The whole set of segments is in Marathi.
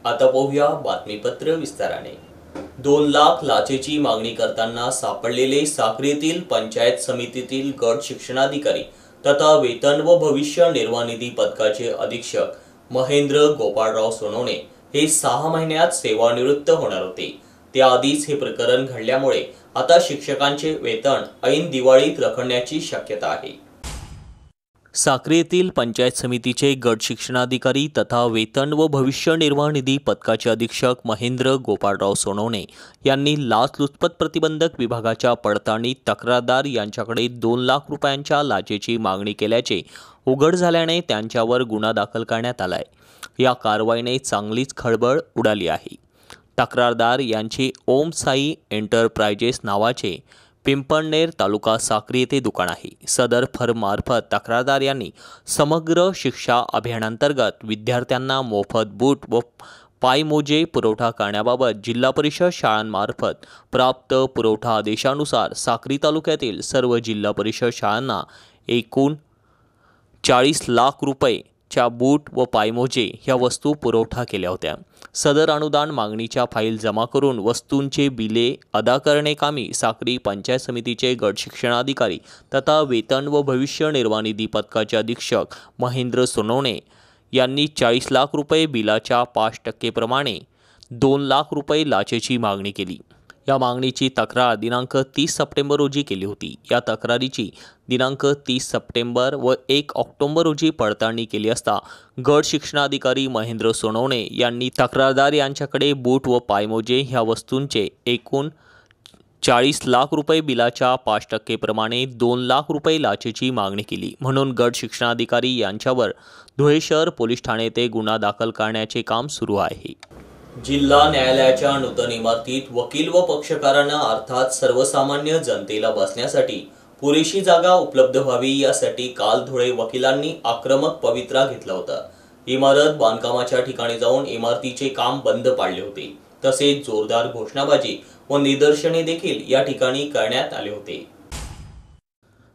आता पाहूया बातमीपत्र विस्ताराने। 2 लाख लाचेची मागणी करताना सापडलेले साक्री येथील पंचायत समितीतील गट शिक्षणाधिकारी तथा वेतन व भविष्य निर्वाह निधी पथकाचे अधीक्षक महेंद्र गोपाळराव सोनवणे हे 6 महिन्यात सेवानिवृत्त होणार होते। त्याआधीच हे प्रकरण घडल्यामुळे आता शिक्षकांचे वेतन ऐन दिवाळीत रखडण्याची शक्यता आहे। साक्री येथील पंचायत समितीचे गट शिक्षणाधिकारी तथा वेतन व भविष्य निर्वाह निधी पथकाचे अधीक्षक महेंद्र गोपाळराव सोनवणे यांनी लाचलुचपत प्रतिबंधक विभागाच्या पडताळणीत तक्रारदार यांच्याकडे 2 लाख रुपयांच्या लाचेची मागणी केल्याचे उघड झाल्याने त्यांच्यावर गुन्हा दाखल करण्यात आलाय। या कारवाईने चांगलीच खळबळ उडाली आहे। तक्रारदार यांचे ओम साई एंटरप्राइजेस नावाचे पिंपळनेर तालुका साक्री येथे दुकान आहे। सदर फर्ममार्फत तक्रारदार यांनी समग्र शिक्षा अभियानांतर्गत विद्यार्थ्यांना मोफत बूट व पायमोजे पुरवठा करण्याबाबत जिल्हा परिषद शाळांमार्फत प्राप्त पुरवठा आदेशानुसार साक्री तालुक्यातील सर्व जिल्हा परिषद शाळांना एकूण 40 लाख रुपये च्या बूट व पायमोजे ह्या वस्तू पुरवठा केल्या होत्या। सदर अनुदान मागणीच्या फाईल जमा करून वस्तूंचे बिले अदा करणे कामी साक्री पंचायत समितीचे गट शिक्षणाधिकारी तथा वेतन व भविष्य निर्वाह निधी पथकाचे अधीक्षक महेंद्र सोनवणे यांनी 40 लाख रुपये बिलाच्या 5% प्रमाणे 2 लाख रुपये लाचेची मागणी केली। या मागणीची तक्रार दिनांक 30 सप्टेंबर रोजी केली होती। या तक्रारीची दिनांक 30 सप्टेंबर व 1 ऑक्टोबर रोजी पडताळणी केली असता गट शिक्षणाधिकारी महेंद्र सोनवणे यांनी तक्रारदार यांच्याकडे बूट व पायमोजे ह्या वस्तूंचे एकूण 40 लाख रुपये बिलाच्या 5% प्रमाणे 2 लाख रुपये लाचेची मागणी केली। म्हणून गट शिक्षणाधिकारी यांच्यावर धुळे शहर पोलीस ठाणे येथे गुन्हा दाखल करण्याचे काम सुरू आहे। जिल्हा न्यायालयाच्या नूतन इमारतीत वकील व पक्षकारांना अर्थात सर्वसामान्य जनतेला बसण्यासाठी पुरेशी जागा उपलब्ध व्हावी यासाठी काल धुळे वकिलांनी आक्रमक पवित्रा घेतला होता। इमारत बांधकामाच्या ठिकाणी जाऊन इमारतीचे काम बंद पाडले होते। तसेच जोरदार घोषणाबाजी व निदर्शने देखील या ठिकाणी करण्यात आले होते।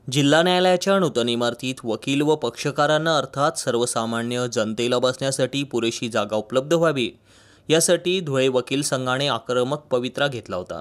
जिल्हा न्यायालयाच्या नूतन इमारतीत वकील व पक्षकारांना अर्थात सर्वसामान्य जनतेला बसण्यासाठी पुरेशी जागा उपलब्ध व्हावी यासाठी धुळे वकील संघाने आक्रमक पवित्रा घेतला होता।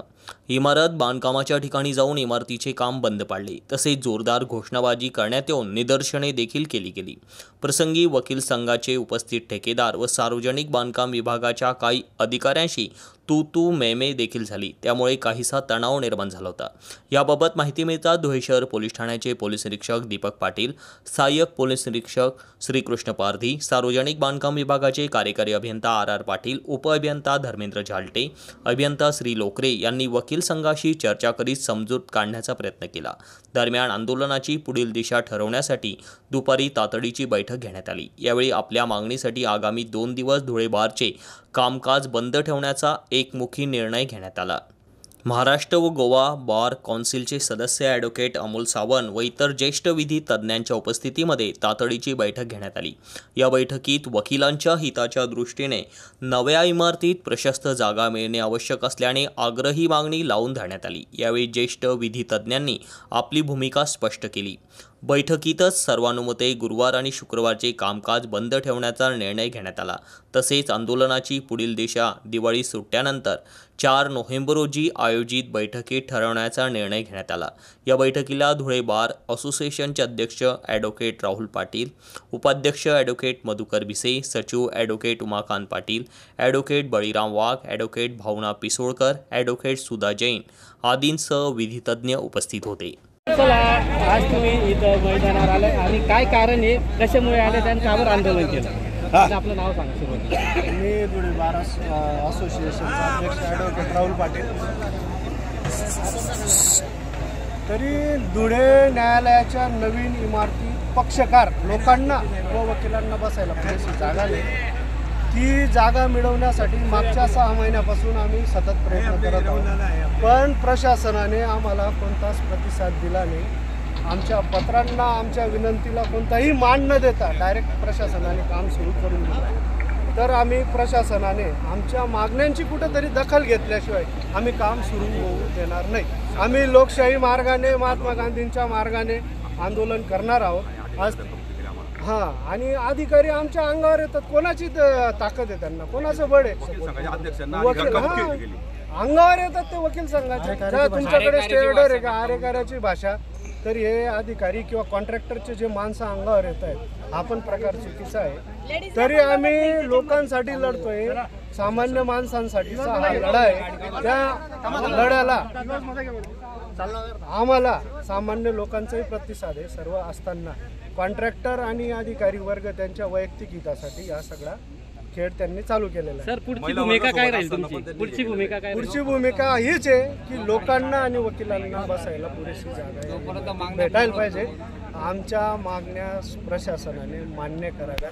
इमारत बांधकामाच्या ठिकाणी जाऊन इमारतीचे काम बंद पाडले। तसेच जोरदार घोषणाबाजी करण्यात येऊन निदर्शने देखील केली गेली। प्रसंगी वकील संघाचे उपस्थित ठेकेदार व सार्वजनिक बांधकाम विभागाच्या काही अधिकाऱ्यांशी तू मे देखील झाली। त्यामुळे काहीसा तणाव निर्माण झाला होता। याबाबत माहिती मिळताच धुळे शहर पोलीस ठाण्याचे पोलीस निरीक्षक दीपक पाटील, सहाय्यक पोलीस निरीक्षक श्रीकृष्ण पारधी, सार्वजनिक बांधकाम विभागाचे कार्यकारी अभियंता RR पाटील, उपअभियंता धर्मेंद्र झालटे, अभियंता श्री लोकरे यांनी वकील संघाशी चर्चा करीत समजूत काढण्याचा प्रयत्न केला। दरम्यान आंदोलनाची पुढील दिशा ठरवण्यासाठी दुपारी तातडीची बैठक घेण्यात आली। यावेळी आपल्या मागणीसाठी आगामी 2 दिवस धुळे बारचे कामकाज बंद ठेवण्याचा एकमुखी निर्णय घेण्यात आला। महाराष्ट्र व गोवा बार कौन्सिलचे सदस्य ॲडव्होकेट अमोल सावंत व इतर ज्येष्ठ विधी तज्ज्ञांच्या उपस्थितीमध्ये तातडीची बैठक घेण्यात आली। या बैठकीत वकिलांच्या हिताच्या दृष्टीने नव्या इमारतीत प्रशस्त जागा मिळणे आवश्यक असल्याने आग्रही मागणी लावून धरण्यात आली। यावेळी ज्येष्ठ विधी तज्ज्ञांनी आपली भूमिका स्पष्ट केली। बैठकीतच सर्वानुमते गुरुवार आणि शुक्रवारचे कामकाज बंद ठेवण्याचा निर्णय घेण्यात आला। तसेच आंदोलनाची पुढील दिशा दिवाळी सुट्ट्यानंतर 4 नोव्हेंबर रोजी आयोजित बैठकीत ठरवण्याचा निर्णय घेण्यात आला। या बैठकीला धुळे बार असोसिएशनचे अध्यक्ष ॲडव्होकेट राहुल पाटील, उपाध्यक्ष ॲडव्होकेट मधुकर भिसे, सचिव ॲडव्होकेट उमाकांत पाटील, ॲडव्होकेट बळीराम वाघ, ॲडव्होकेट भावना पिसोळकर, ॲडव्होकेट सुधा जैन आदींसह विधितज्ञ उपस्थित होते। चला, आज तुम्ही इथं मैदानावर आले आणि काय कारण आहे, कशामुळे आले, त्यांनी कावर आंदोलन केलं? आपलं नाव सांगा। मी धुळे बार असोसिएशनचा अध्यक्ष ॲडव्होकेट राहुल पाटील। तरी धुळे न्यायालयाच्या नवीन इमारती पक्षकार लोकांना व वकिलांना बसायला पुरेशी जागा नाही। ती जागा मिळवण्यासाठी मागच्या 6 महिन्यापासून आम्ही सतत प्रयत्न करत आहोत, पण प्रशासनाने आम्हाला कोणताच प्रतिसाद दिला नाही। आमच्या पत्रांना, आमच्या विनंतीला कोणताही मान न देता डायरेक्ट प्रशासनाने काम सुरू करून दिलं। तर आम्ही प्रशासनाने आमच्या मागण्यांची कुठेतरी दखल घेतल्याशिवाय आम्ही काम सुरू होऊ देणार नाही। आम्ही लोकशाही मार्गाने, महात्मा गांधींच्या मार्गाने आंदोलन करणार आहोत। आज हा, आणि अधिकारी आमच्या अंगावर येतात. कोणाची ताकद आहे त्यांना, कोणाचं बळ आहे? वकील, हा, अंगावर येतात ते वकील संघाचे. तुमच्याकडे स्टे ऑर्डर आहे का आरेकऱ्याची भाषा, तरी हे अधिकारी किंवा कॉन्ट्रॅक्टरचे जे माणसं अंगावर येत आहेत, हा पण प्रकार चुकीचा आहे. तरी आम्ही लोकांसाठी लढतोय, सामान्य माणसांसाठीचा हा लढा आहे. त्या लढ्याला आम्हाला सामान्य लोकांचाही प्रतिसाद आहे. सर्व असताना कॉन्ट्रॅक्टर आणि अधिकारी वर्ग त्यांच्या वैयक्तिक हितासाठी हा सगळा खेळ त्यांनी चालू केलेला आहे. सर, पुढची भूमिका काय राहील तुमची? पुढची भूमिका हीच आहे की लोकांना आणि वकिलांना बसायला पुरेशी जागा भेटायला पाहिजे. आमच्या मागण्या प्रशासनाने मान्य कराव्यात.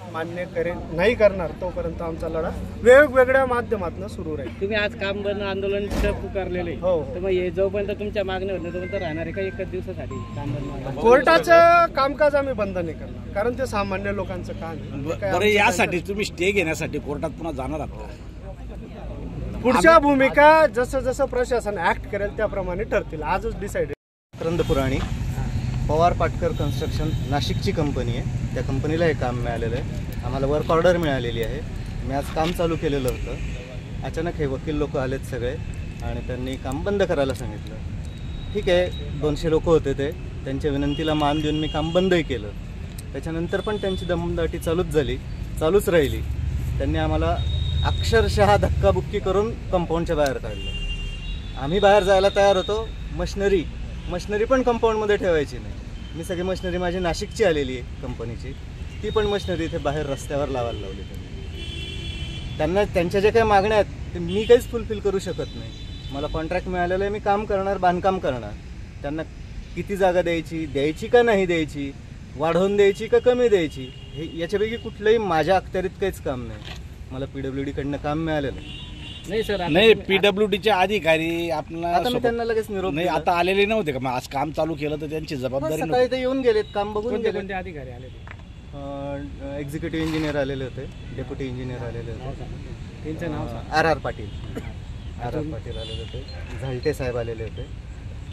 नाही करणार तोपर्यंत आमचा लढा वेगवेगळ्या माध्यमातून सुरू राहील. तुम्ही आज काम बंद आंदोलन पुकारलेले, हो, तर मग हे जोपर्यंत तुमच्या मागण्या होत तोपर्यंत राहणार आहे का एकच दिवसासाठी काम बंद? कोर्टाचं कामकाज आम्ही बंद नाही करणार, कारण ते सामान्य लोकांचं काम आहे. यासाठी तुम्ही स्टे घेण्यासाठी कोर्टात पुन्हा जाणार आहात? पुढच्या भूमिका जसं जसं प्रशासन ऍक्ट करेल त्याप्रमाणे ठरतील. आजच डिसाइड. करंदपुराणी पवार पाटकर कन्स्ट्रक्शन नाशिकची कंपनी आहे. त्या कंपनीला हे काम मिळालेलं आहे. आम्हाला वर्क ऑर्डर मिळालेली आहे. मी आज काम चालू केलेलं होतं. अचानक हे वकील लोक आलेत सगळे आणि त्यांनी काम बंद करायला सांगितलं. ठीक आहे, 200 लोक होते ते. त्यांच्या विनंतीला मान देऊन मी काम बंदही केलं. त्याच्यानंतर पण त्यांची दमदाटी चालूच राहिली. त्यांनी आम्हाला अक्षरशः धक्काबुक्की करून कंपाऊंडच्या बाहेर काढलं. आम्ही बाहेर जायला तयार होतो. मशिनरी पण कंपाऊंडमध्ये ठेवायची नाही. मी सगळी मशिनरी माझी नाशिकची आलेली आहे कंपनीची, ती पण मशिनरी इथे बाहेर रस्त्यावर लावायला लावली. त्यांना त्यांच्या ज्या काही मागण्या आहेत ते मी काहीच फुलफिल करू शकत नाही. मला कॉन्ट्रॅक्ट मिळालेलं आहे, मी काम करणार, बांधकाम करणार. त्यांना किती जागा द्यायची का नाही द्यायची, वाढवून द्यायची का कमी द्यायची, हे याच्यापैकी कुठलंही माझ्या अखत्यारीत काहीच काम नाही. मला PWD-कडनं काम मिळालेलं नाही सर. नाही, PWDचे अधिकारी आता मी त्यांना लगेच निरोप नाही आता आलेले नव्हते का? मग आज काम चालू केलं तर त्यांची जबाबदारी सकाळी ते येऊन गेलेत, काम बघून गेले. कोणते अधिकारी आले? एक्झिक्युटिव्ह इंजिनियर आलेले होते, डेप्युटी इंजिनियर आलेले होते. त्यांचं नाव सांग. RR पाटील आलेले होते, झालटे साहेब आलेले होते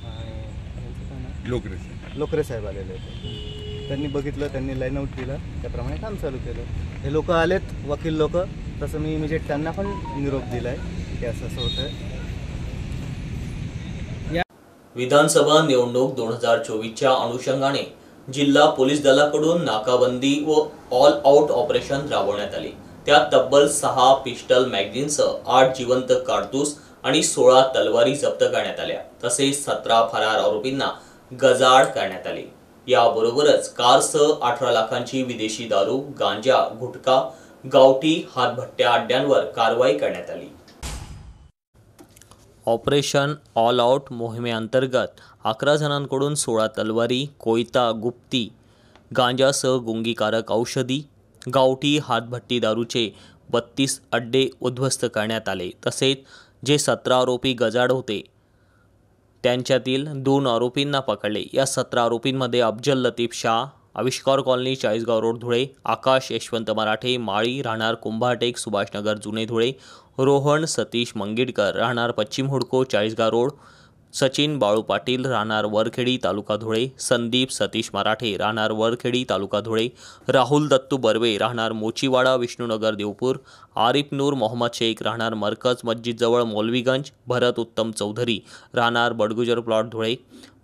आणि लोकरे साहेब आलेले होते. त्यांनी बघितलं, त्यांनी लाईन आउट दिला, त्याप्रमाणे काम चालू केलं. हे लोक आलेत, वकील लोक. तसं मी इमिजिएट त्यांना पण निरोप दिलाय की असं होतंय. विधानसभा निवडणूक 2024च्या अनुषंगाने जिल्हा पोलीस दलाकडून नाकाबंदी व ऑल आउट ऑपरेशन राबवण्यात आले. त्यात तब्बल 6 पिस्टल मॅगझिनसह 8 जिवंत कारतूस आणि 16 तलवारी जप्त करण्यात आल्या. तसेच 17 फरार आरोपींना गजाआड करण्यात आले. याबरोबरच कारसह 18 लाखांची विदेशी दारू, गांजा, गुटखा, गावठी हातभट्ट्या अड्ड्यांवर कारवाई करण्यात आली. ऑपरेशन ऑल आउट मोहिमेअंतर्गत 11 जणांकडून 16 तलवारी, कोयता, गुप्ती, गांजासह गुंगीकारक औषधी, गावठी हातभट्टी दारूचे 32 अड्डे उद्ध्वस्त करण्यात आले. तसेच जे 17 आरोपी गजाआड होते त्यांच्यातील 2 आरोपींना पकडले. या 17 आरोपींमध्ये अफजल लतीफ शाह, आविष्कार कॉलनी, चाळीसगाव रोड, धुळे, आकाश यशवंत मराठे, माळी, राहणार कुंभाटेक, सुभाषनगर, जुने धुळे, रोहन सतीश मंगिडकर, राहणार पश्चिम हुडको, चाळीसगाव रोड, सचिन बाळू पाटील, राहणार वरखेडी, तालुका धुळे, संदीप सतीश मराठे, राहणार वरखेडी, तालुका धुळे, राहुल दत्तू बर्वे, राहणार मोचीवाडा, विष्णुनगर, देवपूर, आरिफ नूर मोहम्मद शेख, राहणार मरकज मस्जिदजवळ, मौलवीगंज, भरत उत्तम चौधरी, राहणार बडगुजर प्लॉट, धुळे,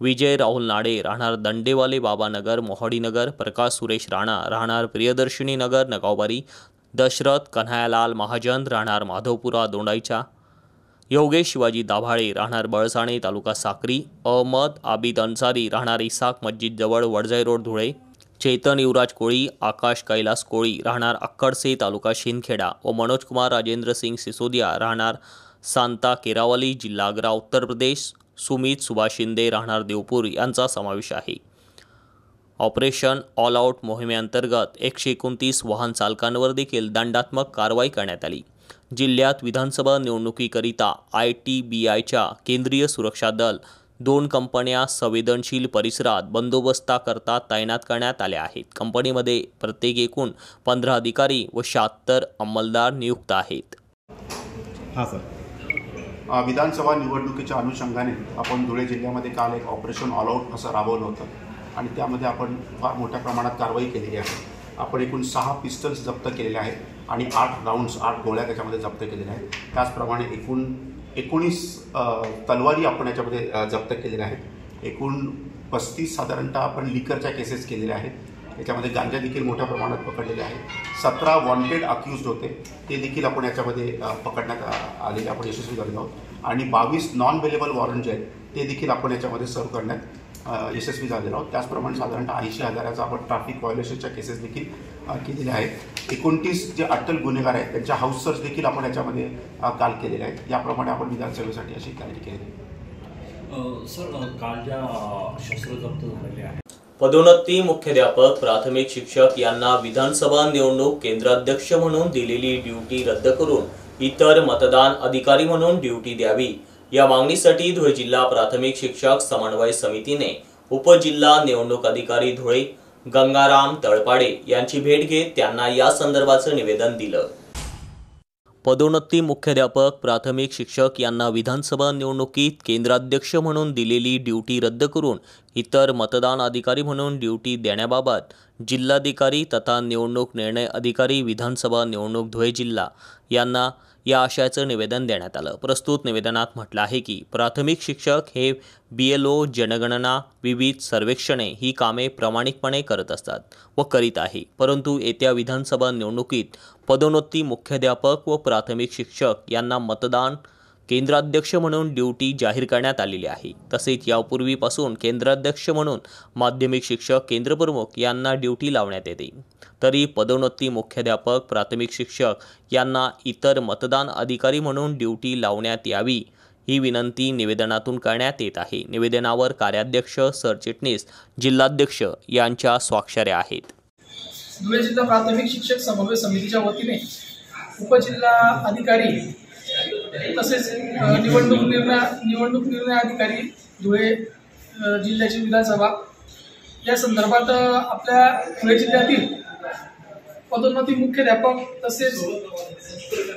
विजय राहुल नाडे, राहणार दंडेवाले बाबानगर, मोहाडीनगर, प्रकाश सुरेश राणा, राहणार प्रियदर्शिनी नगर, नगावबारी, दशरथ कन्हैयालाल महाजन, राहणार माधवपुरा, दोंडाईचा, योगेश शिवाजी दाभाळे, राहणार बळसाणे, तालुका साक्री, अहमद आबिद अन्सारी, राहणार इसाक मस्जिदजवळ, वडजाई रोड, धुळे, चेतन युवराज कोळी, आकाश कैलास कोळी, राहणार अक्कडसे, तालुका शिंदखेडा व मनोज कुमार राजेंद्र सिंग सिसोदिया, राहणार सांता केरावली, जिल्हा आग्रा, उत्तर प्रदेश, सुमित सुभाष शिंदे, राहणार देवपूर यांचा समावेश आहे. ऑपरेशन ऑल आउट मोहिमेअंतर्गत 129 वाहन चालकांवर देखील दंडात्मक कारवाई करण्यात आली. जिल्ह्यात विधानसभा निवडणुकीकरिता ITBIच्या केंद्रीय सुरक्षा दल 2 कंपन्या संवेदनशील परिसरात बंदोबस्ताकरता तैनात करण्यात आल्या आहेत. कंपनीमध्ये प्रत्येक एकूण 15 अधिकारी व 76 अंमलदार नियुक्त आहेत. हां सर, विधानसभा निवडणुकीच्या अनुषंगाने आपण धुळे जिल्ह्यामध्ये काल एक ऑपरेशन ऑल आउट असं राबवलं होतं आणि त्यामध्ये आपण फार मोठ्या प्रमाणात कारवाई केलेली आहे. आपण एकूण 6 पिस्टल्स जप्त केलेले आहेत आणि 8 राऊंड्स 8 गोळ्या त्याच्यामध्ये जप्त केलेल्या आहेत. त्याचप्रमाणे एकूण 19 तलवारी आपण याच्यामध्ये जप्त केलेल्या आहेत. एकूण 35 साधारणतः आपण लिकरच्या केसेस केलेल्या आहेत. याच्यामध्ये गांजा देखील मोठ्या प्रमाणात पकडलेले आहे. 17 वॉन्टेड अक्यूज्ड होते, ते देखील आपण याच्यामध्ये पकडण्यात आलेले आपण यशस्वी झालेलो आहोत. आणि 22 नॉन अवेलेबल वॉरंट जे आहेत ते देखील आपण याच्यामध्ये सर्व करण्यात यशस्वी झालेलो आहोत. त्याचप्रमाणे साधारणतः 80,000चा आपण ट्रॅफिक व्हायोलेशनच्या केसेस देखील केलेल्या आहेत. 29 जे अट्टल गुन्हेगार आहेत त्यांच्या हाऊस सर्च देखील आपण याच्यामध्ये काल केलेले आहेत. याप्रमाणे आपण विधानसभेसाठी अशी तयारी केलेली आहे. सर, काल ज्या शस्त्र जप्त झालेले आहेत, पदोन्नती मुख्याध्यापक प्राथमिक शिक्षक यांना विधानसभा निवडणूक केंद्राध्यक्ष म्हणून दिलेली ड्युटी रद्द करून इतर मतदान अधिकारी म्हणून ड्युटी द्यावी या मागणीसाठी धुळे जिल्हा प्राथमिक शिक्षक समन्वय समितीने उपजिल्हा निवडणूक अधिकारी धुळे गंगाराम तळपाडे यांची भेट घेत त्यांना या संदर्भाचं निवेदन दिलं. पदोन्नती मुख्याध्यापक प्राथमिक शिक्षक यांना विधानसभा निवडणुकीत केंद्राध्यक्ष म्हणून दिलेली ड्युटी रद्द करून इतर मतदान अधिकारी म्हणून ड्युटी देण्याबाबत जिल्हाधिकारी तथा निवडणूक निर्णय अधिकारी विधानसभा निवडणूक धुळे जिल्हा यांना या आशयाचं निवेदन देण्यात आलं. प्रस्तुत निवेदनात म्हटलं आहे की प्राथमिक शिक्षक हे BLO जनगणना विविध सर्वेक्षणे ही कामे प्रामाणिकपणे करत असतात व करीत आहे. परंतु येत्या विधानसभा निवडणुकीत पदोन्नती मुख्याध्यापक व प्राथमिक शिक्षक यांना मतदान केंद्राध्यक्ष म्हणून ड्युटी जाहीर करण्यात आलेली आहे. तसेच यापूर्वीपासून केंद्राध्यक्ष म्हणून माध्यमिक शिक्षक केंद्रप्रमुख यांना ड्युटी लावण्यात येते. तरी पदोन्नती मुख्याध्यापक प्राथमिक शिक्षक यांना इतर मतदान अधिकारी म्हणून ड्युटी लावण्यात यावी ही विनंती निवेदनातून करण्यात येत आहे. निवेदनावर कार्याध्यक्ष, सरचिटणीस, जिल्हाध्यक्ष यांच्या स्वाक्षऱ्या आहेत. धुळे जिल्हा प्राथमिक शिक्षक समन्वय समितीच्या वतीने उपजिल्हा अधिकारी तसेच निवडणूक निर्णय अधिकारी धुळे जिल्ह्याची विधानसभा या संदर्भात आपल्या धुळे जिल्ह्यातील पदोन्नती मुख्याध्यापक तसेच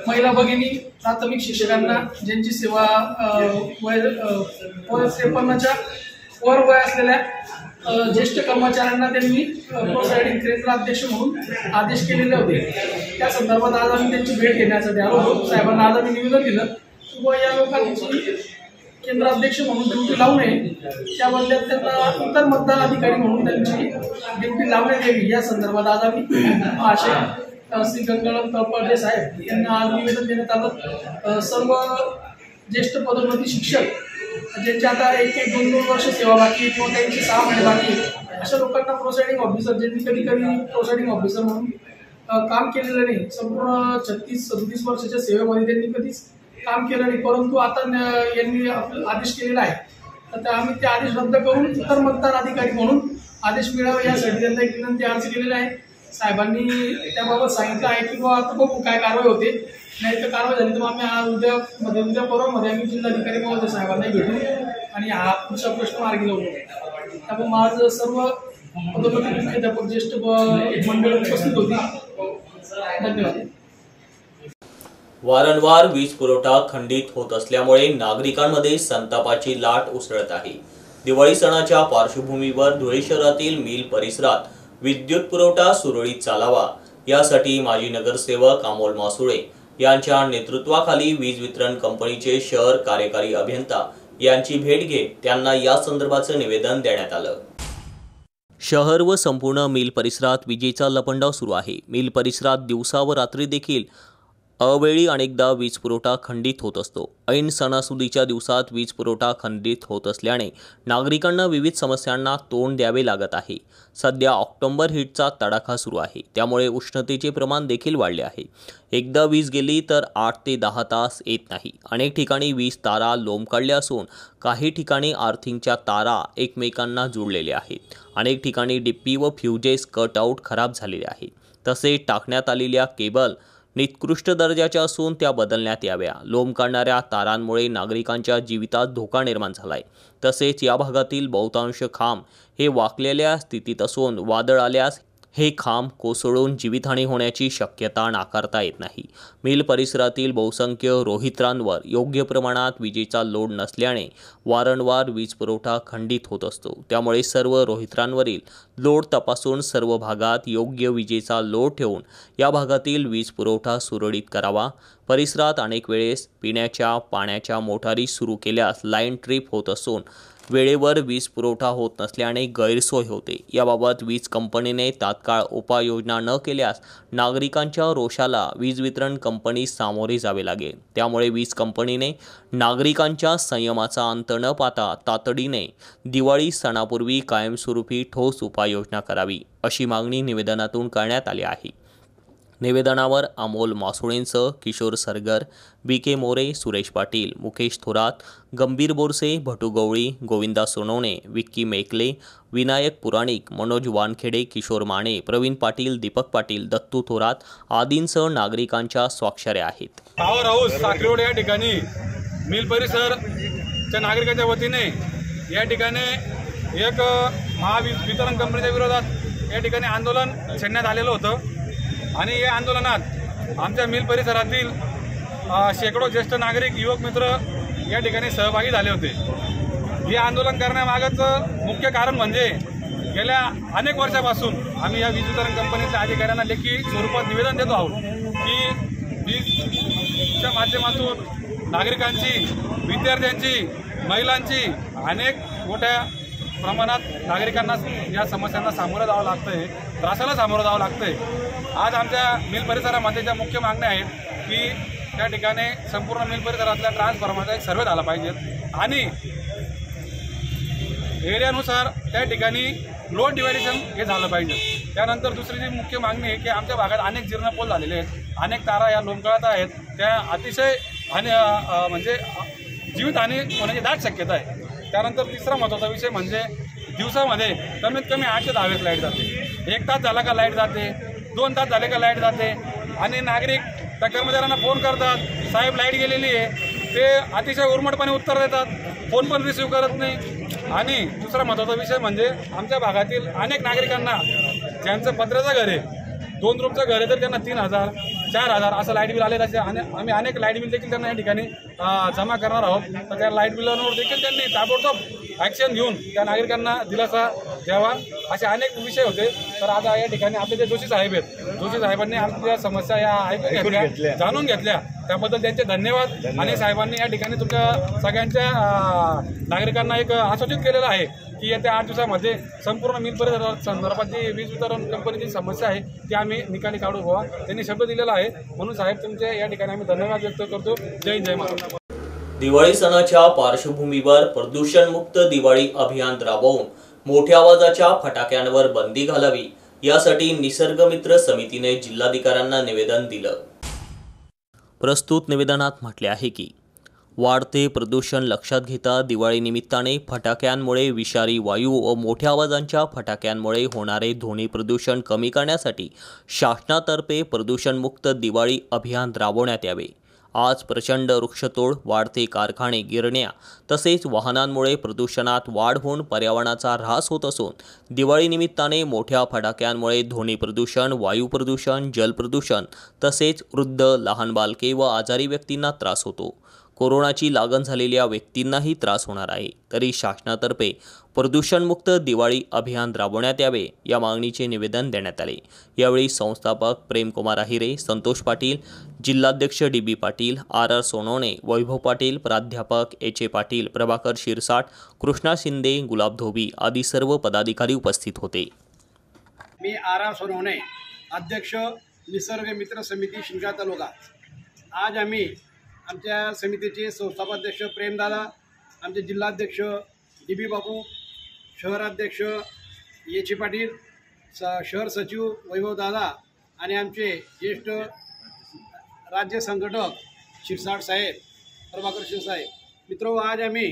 महिला भगिनी प्राथमिक शिक्षकांना ज्यांची सेवा वय 53च्या वर वय असलेल्या ज्येष्ठ कर्मचाऱ्यांना त्यांनी प्रोसाइडिंग केंद्राध्यक्ष म्हणून आदेश केलेले होते. त्या संदर्भात आज आम्ही त्यांची भेट घेण्यासाठी आलो होतो. साहेबांना आज आम्ही निवेदन दिलं व या लोकांची केंद्राध्यक्ष म्हणून ड्युटी लावू नये, त्या बदल्यात त्यांना इतर मतदान अधिकारी म्हणून त्यांची ड्युटी लावण्यात यावी या संदर्भात आज आम्ही आशय श्री गंगाराम तळपाडे साहेब यांना आज निवेदन देण्यात आलं. सर्व ज्येष्ठ पदोन्नती शिक्षक ज्यांची आता 1-2 वर्ष सेवा बाकी किंवा त्यांची 6 महिने बाकी अशा लोकांना प्रोसाइडिंग ऑफिसर ज्यांनी कधी प्रोसाइडिंग ऑफिसर म्हणून काम केलेलं नाही, संपूर्ण 36-37 वर्षाच्या सेवेमध्ये त्यांनी कधीच काम केलं नाही, परंतु आता यांनी आदेश केलेला आहे. तर आम्ही ते आदेश रद्द करून इतर मतदान अधिकारी म्हणून आदेश मिळावा यासाठी त्यांना एक विनंती अर्ज केलेला आहे. साहेबांनी त्याबाबत सांगितलं आहे की बाबा आता बघू काय कारवाई होते, नाही तर कारवाई झाली तर आम्ही उद्या परवामध्ये आम्ही जिल्हाधिकारी महोदय साहेबांना भेटू आणि हा पुढचा प्रश्न मार्गी लावू. त्यामुळे माझं सर्व पदोन्नती मुख्याध्यापक ज्येष्ठ मंडळ उपस्थित होती. धन्यवाद. वारंवार वीज पुरवठा खंडित होत असल्यामुळे नागरिकांमध्ये संतापाची लाट उसळत आहे. दिवाळी सणाच्या पार्श्वभूमीवर धुळे शहरातील मिल परिसरात विद्युत पुरवठा सुरळीत चालावा यासाठी माजी नगरसेवक अमोल मासुळे यांच्या नेतृत्वाखाली वीज वितरण कंपनीचे शहर कार्यकारी अभियंता यांची भेट घेत त्यांना या संदर्भाचं निवेदन देण्यात आलं. शहर व संपूर्ण मिल परिसरात विजेचा लपंडाव सुरू आहे. मिल परिसरात दिवसा व रात्री देखील अवेळी अनेकदा वीज पुरवठा खंडित होत असतो. ऐन सणासुदीच्या दिवसात वीज पुरवठा खंडित होत असल्याने नागरिकांना विविध समस्यांना तोंड द्यावे लागत आहे. सध्या ऑक्टोबर हीटचा तडाखा सुरू आहे, त्यामुळे उष्णतेचे प्रमाण देखील वाढले आहे. एकदा वीज गेली तर 8 ते 10 तास येत नाही. अनेक ठिकाणी वीज तारा लोंबकळल्या असून काही ठिकाणी आर्थिंगच्या तारा एकमेकांना जोडलेल्या आहेत. अनेक ठिकाणी डिप्पी व फ्युजेस कट आउट खराब झालेले आहेत. तसेच टाकण्यात आलेल्या केबल निकृष्ट दर्जाच्या असून त्या बदलण्यात याव्या. लोंबकळणाऱ्या तारांमुळे नागरिकांच्या जीवितात धोका निर्माण झालाय. तसेच या भागातील बहुतांश खांब हे वाकलेल्या स्थितीत असून वादळ आल्यास हे खांब कोसळून जीवितहानी होण्याची शक्यता नाकारता येत नाही. मिल परिसरातील बहुसंख्य रोहित्रांवर योग्य प्रमाणात विजेचा लोड नसल्याने वारंवार वीज पुरवठा खंडित होत असतो. त्यामुळे सर्व रोहित्रांवरील लोड तपासून सर्व भागात योग्य विजेचा लोड ठेवून या भागातील वीज पुरवठा सुरळीत करावा. परिसरात अनेक वेळेस पिण्याच्या पाण्याच्या मोटारी सुरू केल्यास लाईन ट्रिप होत असून वेळेवर वीज पुरवठा होत नसल्याने गैरसोय होते. याबाबत वीज कंपनीने तात्काळ उपाययोजना न केल्यास नागरिकांच्या रोषाला वीज वितरण कंपनीस सामोरे जावे लागेल. त्यामुळे वीज कंपनीने नागरिकांच्या संयमाचा अंत न पाहता तातडीने दिवाळी सणापूर्वी कायमस्वरूपी ठोस उपाययोजना करावी, अशी मागणी निवेदनातून करण्यात आली आहे. निवेदनावर अमोल मासुळेंसह किशोर सरगर, BK मोरे, सुरेश पाटील, मुकेश थोरात, गंभीर बोरसे, भटू गवळी, गोविंदा सोनवणे, विक्की मेकले, विनायक पुराणिक, मनोज वानखेडे, किशोर माने, प्रवीण पाटील, दीपक पाटील, दत्तू थोरात आदींसह नागरिकांच्या स्वाक्षऱ्या आहेत. पॉवर हाऊस साखरेवाड या ठिकाणी मिल परिसरच्या नागरिकांच्या वतीने या ठिकाणी एक महावीज वितरण कंपनीच्या विरोधात या ठिकाणी आंदोलन छेडण्यात आलेलं होतं आणि या आंदोलनात आमच्या मिल परिसरातील शेकडो ज्येष्ठ नागरिक, युवक मित्र या ठिकाणी सहभागी झाले होते. हे आंदोलन करण्यामागचं मुख्य कारण म्हणजे गेल्या अनेक वर्षापासून आम्ही या वीज वितरण कंपनीच्या अधिकाऱ्यांना लेखी स्वरूपात निवेदन देतो आहोत की वीजच्या माध्यमातून नागरिकांची, विद्यार्थ्यांची, महिलांची अनेक मोठ्या प्रमाणात नागरिकांना या समस्यांना सामोरं जावं लागतंय, त्रासाला सामोरं जावं लागतंय. आज आमच्या मिल परिसरामध्ये ज्या मुख्य मागण्या आहेत की त्या ठिकाणी संपूर्ण मिल परिसरातल्या ट्रान्सफॉर्मरचा एक सर्वे झाला पाहिजे आणि एरियानुसार त्या ठिकाणी लोड डिव्हायडेशन हे झालं पाहिजे. त्यानंतर दुसरी जी मुख्य मागणी आहे की आमच्या भागात अनेक जीर्ण पोल झालेले आहेत, अनेक तारा या लोंबकळत आहेत, त्या अतिशय म्हणजे जीवितहानी होण्याची दाट शक्यता आहे. त्यानंतर तिसरा महत्त्वाचा विषय म्हणजे दिवसामध्ये कमीत कमी 8 ते 10 वेळेस लाईट जाते. 1 तास झाला का लाईट जाते, 2 तास झाले का लाईट जाते आणि नागरिक त्या कर्मचाऱ्यांना फोन करतात, साहेब लाईट गेलेली आहे, ते अतिशय उर्मटपणे उत्तर देतात, फोन पण रिसिव्ह करत नाही. आणि दुसरा महत्त्वाचा विषय म्हणजे आमच्या भागातील अनेक नागरिकांना ज्यांचं पत्र्याचं घर आहे, 2 रूमचं घर आहे, तर त्यांना 3,000 4,000 असं लाईट बिल आलेलं आहे आणि आम्ही अनेक लाईट बिल देखील त्यांना या ठिकाणी जमा करणार आहोत. तर त्या लाईट बिलांवर देखील त्यांनी ताबडतोब ॲक्शन घेऊन त्या नागरिकांना दिलासा द्यावा, असे अनेक विषय होते. तर आज या ठिकाणी आपले जे जोशी साहेब आहेत, जोशी साहेबांनी आमच्या समस्या या ऐकून घेतल्या, जाणून घेतल्या, त्याबद्दल त्यांचे धन्यवाद. आणि साहेबांनी या ठिकाणी तुमच्या सगळ्यांच्या नागरिकांना एक आश्वासित केलेलं आहे की येत्या 8 दिवसामध्ये संपूर्ण मिल परिसर संदर्भात जी वीज वितरण कंपनीची समस्या आहे ती आम्ही निकाली काढू व्हावा, त्यांनी शब्द दिलेला आहे. म्हणून साहेब तुमचे या ठिकाणी आम्ही धन्यवाद व्यक्त करतो. जय जय महाराज. दिवाळी सणाच्या पार्श्वभूमीवर प्रदूषणमुक्त दिवाळी अभियान राबवून मोठ्या आवाजाच्या फटाक्यांवर बंदी घालावी, यासाठी निसर्ग मित्र समितीने जिल्हाधिकाऱ्यांना निवेदन दिलं. प्रस्तुत निवेदनात म्हटले आहे की वाढते प्रदूषण लक्षात घेता दिवाळी निमित्ताने फटाक्यांमुळे विषारी वायू व मोठ्या आवाजांच्या फटाक्यांमुळे होणारे ध्वनी प्रदूषण कमी करण्यासाठी शासनातर्फे प्रदूषणमुक्त दिवाळी अभियान राबवण्यात यावे. आज प्रचंड वृक्षतोड, वाढते कारखाने, गिरण्या तसेच वाहनांमुळे प्रदूषणात वाढ होऊन पर्यावरणाचा ऱ्हास होत असून दिवाळी निमित्ताने मोठ्या फटाक्यांमुळे ध्वनी प्रदूषण, वायू प्रदूषण, जल प्रदूषण तसेच वृद्ध, लहान बालके व आजारी व्यक्तींना त्रास होतो. कोरोनाची लागण झालेल्या व्यक्तींनाही त्रास होणार आहे. तरी शासनातर्फे प्रदूषणमुक्त दिवाळी अभियान राबवण्यात यावे, या मागणीचे निवेदन देण्यात आले. यावेळी संस्थापक प्रेमकुमार आहिरे, संतोष पाटील, जिल्हाध्यक्ष DB पाटील, RR सोनवणे, वैभव पाटील, प्राध्यापक HA पाटील, प्रभाकर शिरसाट, कृष्णा शिंदे, गुलाब धोबी आदी सर्व पदाधिकारी उपस्थित होते. मी RR सोनवणे, अध्यक्ष निसर्ग मित्र समिती शिंगा तालुका. आज आम्ही आमच्या समितीचे संस्थापक प्रेमदादा, आमचे जिल्हाध्यक्ष DB बाबू, शहराध्यक्ष HA पाटील, शहर सचिव वैभव दादा आणि आमचे ज्येष्ठ राज्य संघटक शिरसाट साहेब, प्रभाकर शिरसाहेब. मित्र, आज आम्ही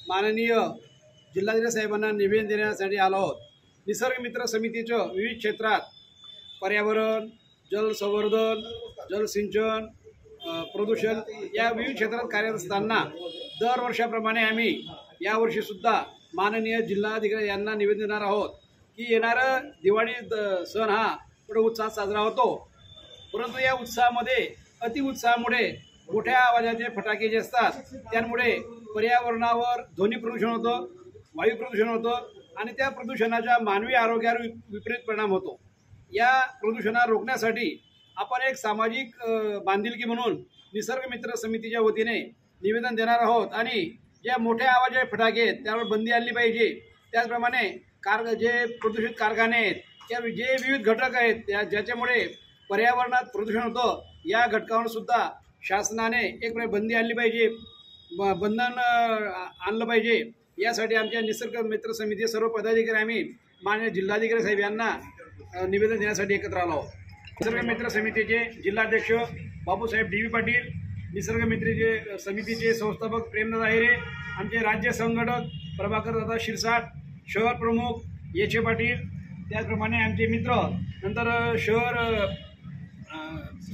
माननीय जिल्हाधिकारी साहेबांना निवेदन देण्यासाठी आलो आहोत. निसर्ग मित्र समितीचं विविध क्षेत्रात पर्यावरण, जलसंवर्धन, जलसिंचन, प्रदूषण या विविध क्षेत्रात कार्यरत असताना दरवर्षाप्रमाणे आम्ही यावर्षीसुद्धा माननीय जिल्हाधिकारी यांना निवेदन देणार आहोत की येणारं दिवाळी सण हा पुढे उत्साहात साजरा होतो, परंतु या उत्साहामध्ये अतिउत्साहामुळे मोठ्या आवाजाचे फटाके जे असतात त्यामुळे पर्यावरणावर ध्वनी प्रदूषण होतं, वायू प्रदूषण होतं आणि त्या प्रदूषणाचा मानवी आरोग्यावर विपरीत परिणाम होतो. या प्रदूषणाला रोखण्यासाठी आपण एक सामाजिक बांधिलकी म्हणून निसर्ग मित्र समितीच्या वतीने निवेदन देणार आहोत आणि ज्या मोठ्या आवाजाचे फटाके आहेत त्यावर बंदी आणली पाहिजे. त्याचप्रमाणे जे प्रदूषित कारखाने आहेत त्या जे विविध घटक आहेत ज्याच्यामुळे पर्यावरणात प्रदूषण होतं, या घटकावर सुद्धा शासनाने एक बंदी आणली पाहिजे, बंधन आणलं पाहिजे. यासाठी आमच्या निसर्ग मित्र समितीचे सर्व पदाधिकारी आम्ही माननीय जिल्हाधिकारी साहेब यांना निवेदन देण्यासाठी एकत्र आलो आहोत. निसर्ग मित्र समितीचे जिल्हाध्यक्ष बापूसाहेब डी.व्ही. पाटील, निसर्ग मित्र समितीचे संस्थापक प्रेमदादा अहिरे, आमचे राज्य संघटक प्रभाकरदादा शिरसाट, शहर प्रमुख येचे पाटील, त्याचप्रमाणे आमचे मित्र नंतर शहर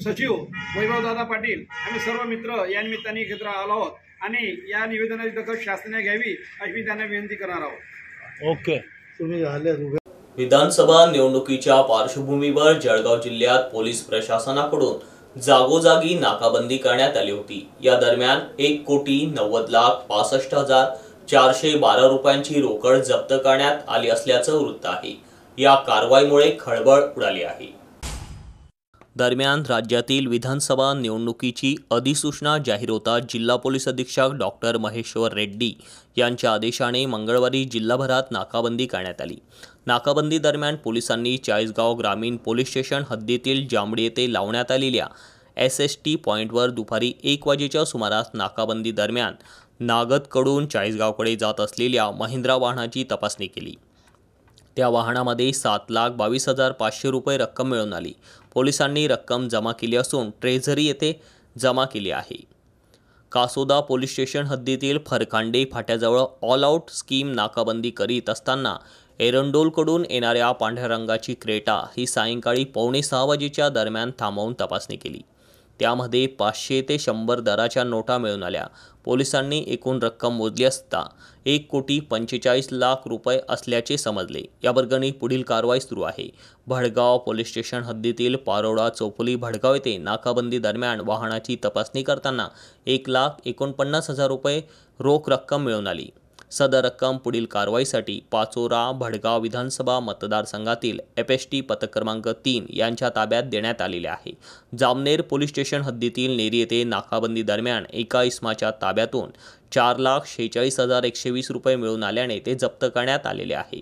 सचिव वैभवदादा पाटील, आम्ही सर्व मित्र या निमित्ताने एकत्र आलो आहोत आणि या निवेदनाची दखल शासनाने घ्यावी अशी मी त्यांना विनंती करणार आहोत. ओके, तुम्ही विधानसभा निवडणुकीच्या पार्श्वभूमीवर जळगाव जिल्ह्यात पोलीस प्रशासनाकडून जागोजागी नाकाबंदी करण्यात आली होती. या दरम्यान 1,90,65,412 रुपयांची रोकड जप्त करण्यात आली असल्याचं वृत्त आहे. या कारवाईमुळे खळबळ उडाली आहे. दरम्यान राज्यातील विधानसभा निवडणुकीची अधिसूचना जाहीर होताच जिल्हा पोलीस अधीक्षक डॉक्टर महेश्वर रेड्डी यांच्या आदेशाने मंगळवारी जिल्हाभरात नाकाबंदी करण्यात आली. नाकाबंदी दरम्यान पोलिसांनी चाळीसगाव ग्रामीण पोलीस स्टेशन हद्दीतील जांभळी येथे लावण्यात आलेल्या SST पॉईंटवर दुपारी 1 वाजेच्या सुमारास नाकाबंदी दरम्यान नागदकडून चाळीसगावकडे जात असलेल्या महिंद्रा वाहनाची तपासणी केली. त्या वाहनामध्ये 7,22,500 रुपये रक्कम मिळून आली. पोलिसांनी रक्कम जमा केली असून ट्रेझरी येथे जमा केली आहे. कासोदा पोलीस स्टेशन हद्दीतील फरखांडे फाट्याजवळ ऑल आउट स्कीम नाकाबंदी करीत असताना एरंडोलकडून येणाऱ्या पांढऱ्या रंगाची क्रेटा ही सायंकाळी 5:45 वाजेच्या दरम्यान थांबवून तपासणी केली. त्यामध्ये 500 ते 100 दराच्या नोटा मिळून आल्या. पोलिसांनी एकूण रक्कम मोजली असता 1,45,00,000 रुपये असल्याचे समजले. या प्रकरणी पुढील कारवाई सुरू आहे. भडगाव पोलीस स्टेशन हद्दीतील पारोडा चौफुली भडगाव येथे नाकाबंदी दरम्यान वाहनाची तपासणी करताना 1,49,000 रुपये रोख रक्कम मिळून आली. सदर रक्कम पुढील कारवाईसाठी पाचोरा भडगाव विधानसभा मतदारसंघातील FST पथक क्रमांक 3 यांच्या ताब्यात देण्यात आलेले आहे. जामनेर पोलीस स्टेशन हद्दीतील नेरी येथे नाकाबंदी दरम्यान एका इसमाच्या ताब्यातून 4,46,120 रुपये मिळून आल्याने ते जप्त करण्यात आलेले आहे.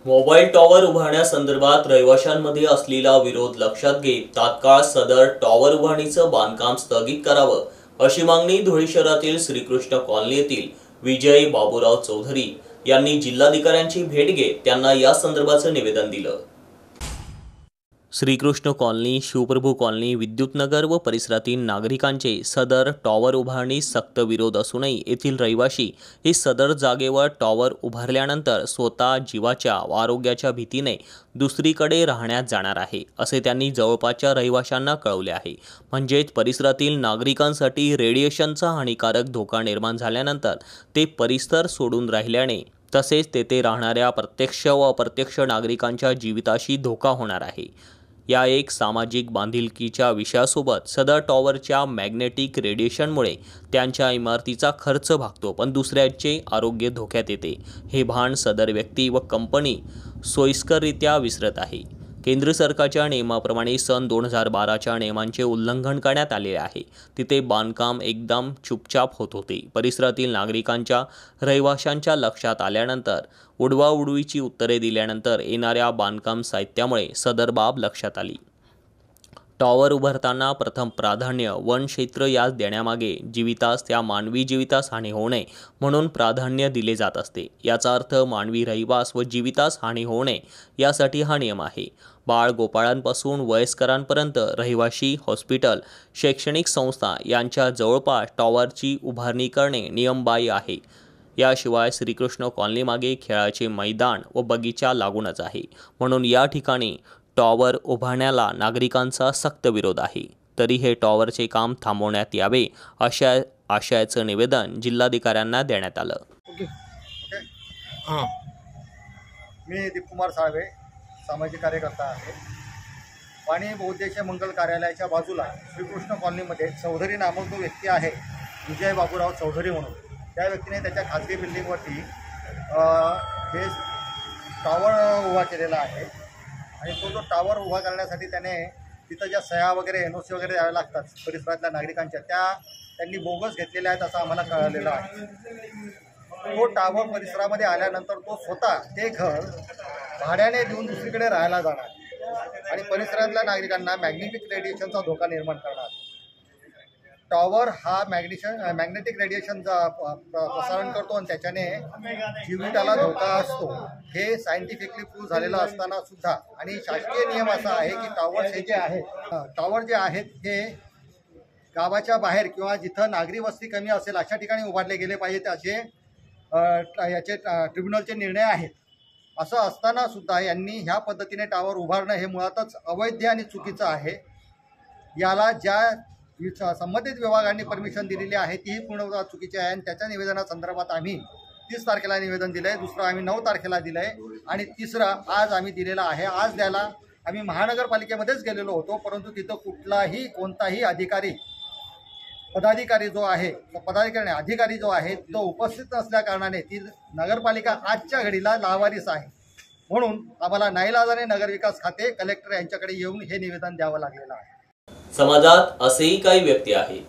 मोबाईल टॉवर उभारण्यासंदर्भात रहिवाशांमध्ये असलेला विरोध लक्षात घेत तात्काळ सदर टॉवर उभारणीचं बांधकाम स्थगित करावं अशी मागणी धुळे शहरातील श्रीकृष्ण कॉलनी येथील विजय बाबूराव चौधरी यांनी जिल्हाधिकाऱ्यांची भेट घेत त्यांना या संदर्भाचं निवेदन दिलं. श्रीकृष्ण कॉलनी, शिवप्रभू कॉलनी, विद्युतनगर व परिसरातील नागरिकांचे सदर टॉवर उभारणीस सक्त विरोध असूनही येथील रहिवासी हे सदर जागेवर टॉवर उभारल्यानंतर स्वतः जीवाच्या व आरोग्याच्या भीतीने दुसरीकडे राहण्यात जाणार आहे असे त्यांनी जवळपासच्या रहिवाशांना कळवले आहे. म्हणजेच परिसरातील नागरिकांसाठी रेडिएशनचा हानिकारक धोका निर्माण झाल्यानंतर ते परिसर सोडून राहिल्याने तसेच तेथे राहणाऱ्या प्रत्यक्ष व अप्रत्यक्ष नागरिकांच्या जीविताशी धोका होणार आहे. या एक सामाजिक बांधिलकीच्या विषयासोबत सदर टॉवरच्या मॅग्नेटिक रेडिएशनमुळे त्यांच्या इमारतीचा खर्च भागतो पण दुसऱ्याचे आरोग्य धोक्यात येते. हे भान सदर व्यक्ती व कंपनी सोयीस्कररित्या विसरत आहे. केंद्र सरकारच्या नियमाप्रमाणे सन 2012च्या नियमांचे उल्लंघन करण्यात आलेले आहे. तिथे बांधकाम एकदम चुपचाप होत होते. परिसरातील नागरिकांच्या रहिवाशांच्या लक्षात आल्यानंतर उडवाउडवीची उत्तरे दिल्यानंतर येणाऱ्या बांधकाम साहित्यामुळे सदर बाब लक्षात आली. टॉवर उभारताना प्रथम प्राधान्य वन क्षेत्र यास देण्यामागे जीवितास त्या मानवी जीवितास हानी होऊ नये म्हणून प्राधान्य दिले जात असते. याचा अर्थ मानवी रहिवास व जीवितास हानी होऊ नये यासाठी हा नियम आहे. बाळ गोपाळांपासून वयस्करांपर्यंत रहिवाशी, हॉस्पिटल, शैक्षणिक संस्था यांच्या जवळपास टॉवरची उभारणी करणे नियमबाह्य आहे. याशिवाय श्रीकृष्ण कॉलनीमागे खेळाचे मैदान व बगीचा लागूनच आहे. म्हणून या ठिकाणी टॉवर उभारण्याला नागरिकांचा सक्त विरोध आहे. तरी हे टॉवरचे काम थांबवण्यात यावे अशा आशयाचं निवेदन जिल्हाधिकाऱ्यांना देण्यात आलं. मी दीपकुमार साळवे, सामाजिक कार्यकर्ता आहे. वाणी बहुउद्देशीय मंगल कार्यालयाच्या बाजूला श्रीकृष्ण कॉलनीमध्ये चौधरी नामक जो व्यक्ती आहे, विजय बाबूराव चौधरी म्हणून, त्या व्यक्तीने त्याच्या खाजगी बिल्डिंगवरती हे टॉवर उभा केलेला आहे. आणि तो जो टॉवर उभा करण्यासाठी त्याने तिथं ज्या सह्या वगैरे NOC वगैरे द्याव्या लागतात परिसरातल्या नागरिकांच्या, त्यांनी बोगस घेतलेल्या आहेत असं आम्हाला कळलेलं आहे. तो टॉवर परिसरामध्ये आल्यानंतर तो स्वतः ते घर भाड्याने देऊन दुसरीकडे राहायला जाणार आणि परिसरातल्या नागरिकांना मॅग्नेटिक रेडिएशनचा धोका निर्माण करणार. टॉवर हा मॅग्नेटिक रेडिएशनचा प्रसारण करतो आणि त्याच्याने जीविताला धोका असतो. हे सायंटिफिकली प्रूव्ह झालेलं असताना सुद्धा आणि शासकीय नियम असा आहे की टॉवर जे आहेत हे गावाच्या बाहेर किंवा जिथं नागरी वस्ती कमी असेल अशा ठिकाणी उभारले गेले पाहिजेत असे याचे ट्रिब्युनलचे निर्णय आहेत. असं असताना सुद्धा यांनी ह्या पद्धतीने टॉवर उभारणं हे मुळातच अवैध आणि चुकीचं आहे. याला ज्या संबंधित विभागांनी परमिशन दिलेली आहे तीही पूर्णतः चुकीची आहे आणि त्याच्या निवेदनासंदर्भात आम्ही 30 तारखेला निवेदन दिलं आहे, दुसरं आम्ही 9 तारखेला दिलं आहे आणि तिसरं आज आम्ही दिलेलं आहे. आज द्यायला आम्ही महानगरपालिकेमध्येच गेलेलो होतो, परंतु तिथं कोणताही अधिकारी जो आहे तो उपस्थित नसल्या कारणाने ती नगरपालिका आजच्या घडीला लावारिस आहे. म्हणून आम्हाला नाईलाजाने नगरविकास खाते कलेक्टर यांच्याकडे येऊन हे निवेदन द्यावं लागलेलं आहे. समाजात असेही काही व्यक्ती आहेत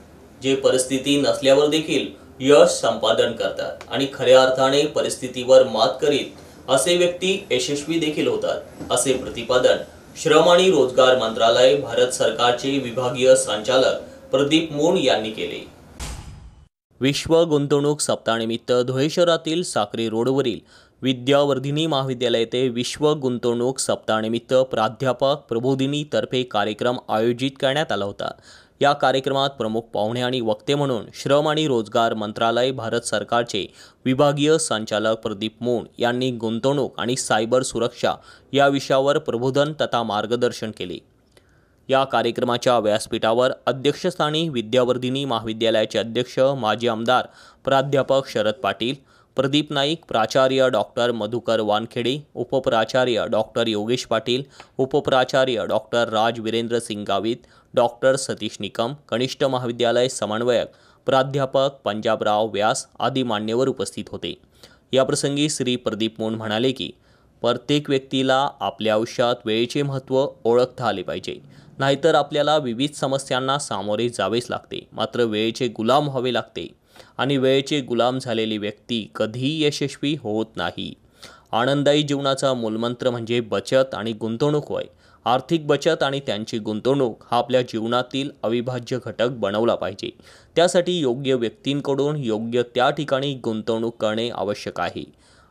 जे परिस्थिती नसल्यावर देखील यश संपादन करतात आणि खऱ्या अर्थाने परिस्थितीवर मात करीत असे व्यक्ती यशस्वी देखील होतात, असे प्रतिपादन श्रम आणि रोजगार मंत्रालय भारत सरकारचे विभागीय संचालक प्रदीप मूण यांनी केले. विश्व गुंतवणूक सप्ताहानिमित्त धुळे शहरातील साक्री रोडवरील विद्यावर्धिनी महाविद्यालय येथे विश्व गुंतवणूक सप्ताहानिमित्त प्राध्यापक प्रबोधिनी तर्फे कार्यक्रम आयोजित करण्यात आला होता. या कार्यक्रमात प्रमुख पाहुणे आणि वक्ते म्हणून श्रम आणि रोजगार मंत्रालय भारत सरकारचे विभागीय संचालक प्रदीप मूण यांनी गुंतवणूक आणि सायबर सुरक्षा या विषयावर प्रबोधन तथा मार्गदर्शन केले. या कार्यक्रमाच्या व्यासपीठावर अध्यक्षस्थानी विद्यावर्धिनी महाविद्यालयाचे अध्यक्ष माजी आमदार प्राध्यापक शरद पाटील, प्रदीप नाईक, प्राचार्य डॉक्टर मधुकर वानखेडे, उपप्राचार्य डॉक्टर योगेश पाटील, उपप्राचार्य डॉक्टर राज वीरेंद्र सिंग गावित, डॉक्टर सतीश निकम, कनिष्ठ महाविद्यालय समन्वयक प्राध्यापक पंजाबराव व्यास आदी मान्यवर उपस्थित होते. याप्रसंगी श्री प्रदीप मूण म्हणाले की प्रत्येक व्यक्तीला आपल्या आयुष्यात वेळेचे महत्त्व ओळखता आले पाहिजे, नाहीतर आपल्याला विविध समस्यांना सामोरे जावेच लागते. मात्र वेळेचे गुलाम व्हावे लागते आणि वेळेचे गुलाम झालेली व्यक्ती कधीही यशस्वी होत नाही. आनंदायी जीवनाचा मूलमंत्र म्हणजे बचत आणि गुंतवणूक होय. आर्थिक बचत आणि त्यांची गुंतवणूक हा आपल्या जीवनातील अविभाज्य घटक बनवला पाहिजे. त्यासाठी योग्य व्यक्तींकडून योग्य त्या ठिकाणी गुंतवणूक करणे आवश्यक आहे.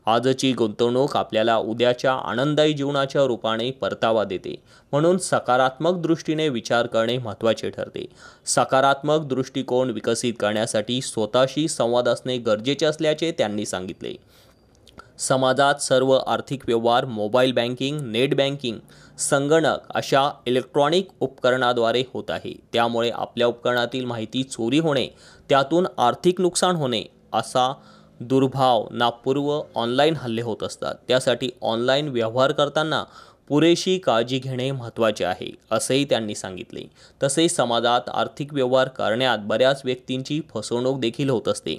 आजची गुंतवणूक आपल्याला उद्याच्या आनंदायी जीवनाच्या रूपाने परतावा देते. म्हणून सकारात्मक दृष्टीने विचार करणे महत्त्वाचे ठरते. सकारात्मक दृष्टिकोन विकसित करण्यासाठी स्वतःशी संवाद असणे गरजेचे असल्याचे त्यांनी सांगितले. समाजात सर्व आर्थिक व्यवहार मोबाईल बँकिंग, नेट बँकिंग, संगणक अशा इलेक्ट्रॉनिक उपकरणाद्वारे होत आहे. त्यामुळे आपल्या उपकरणातील माहिती चोरी होणे, त्यातून आर्थिक नुकसान होणे असा दुर्भाव नागपूर्व ऑनलाईन हल्ले होत असतात. त्यासाठी ऑनलाईन व्यवहार करताना पुरेशी काळजी घेणे महत्त्वाचे आहे, असेही त्यांनी सांगितले. तसेच समाजात आर्थिक व्यवहार करण्यात बऱ्याच व्यक्तींची फसवणूक देखील होत असते.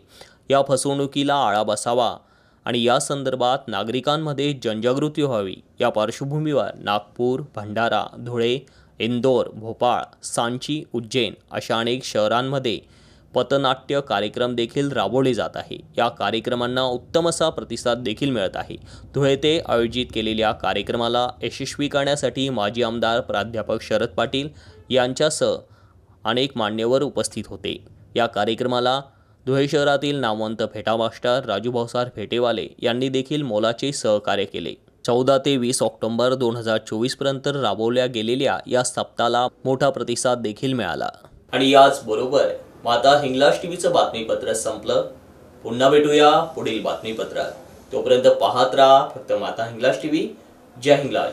या फसवणुकीला आळा बसावा आणि या संदर्भात नागरिकांमध्ये जनजागृती व्हावी. या पार्श्वभूमीवर नागपूर, भंडारा, धुळे, इंदोर, भोपाळ, सांची, उज्जैन अशा अनेक शहरांमध्ये पथनाट्य कार्यक्रम देखील राबवले जात आहे. या कार्यक्रमांना उत्तम असा प्रतिसाद देखील मिळत आहे. धुळे येथे आयोजित केलेल्या कार्यक्रमाला यशस्वी करण्यासाठी माजी आमदार प्राध्यापक शरद पाटील यांच्यासह अनेक मान्यवर उपस्थित होते. या कार्यक्रमाला धुळे शहरातील नामवंत फेटा मास्टर राजू भाऊसार फेटेवाले यांनी देखील मोलाचे सहकार्य केले. 14 ते 20 ऑक्टोबर 2024 पर्यंत राबवल्या गेलेल्या या सप्ताहाला मोठा प्रतिसाद देखील मिळाला. आणि याचबरोबर माता हिंगलाज टीव्हीचं बातमीपत्र संपलं. पुन्हा भेटूया पुढील बातमीपत्रात. तोपर्यंत पाहत राहा फक्त माता हिंगलाज टीव्ही. जय हिंगलाज.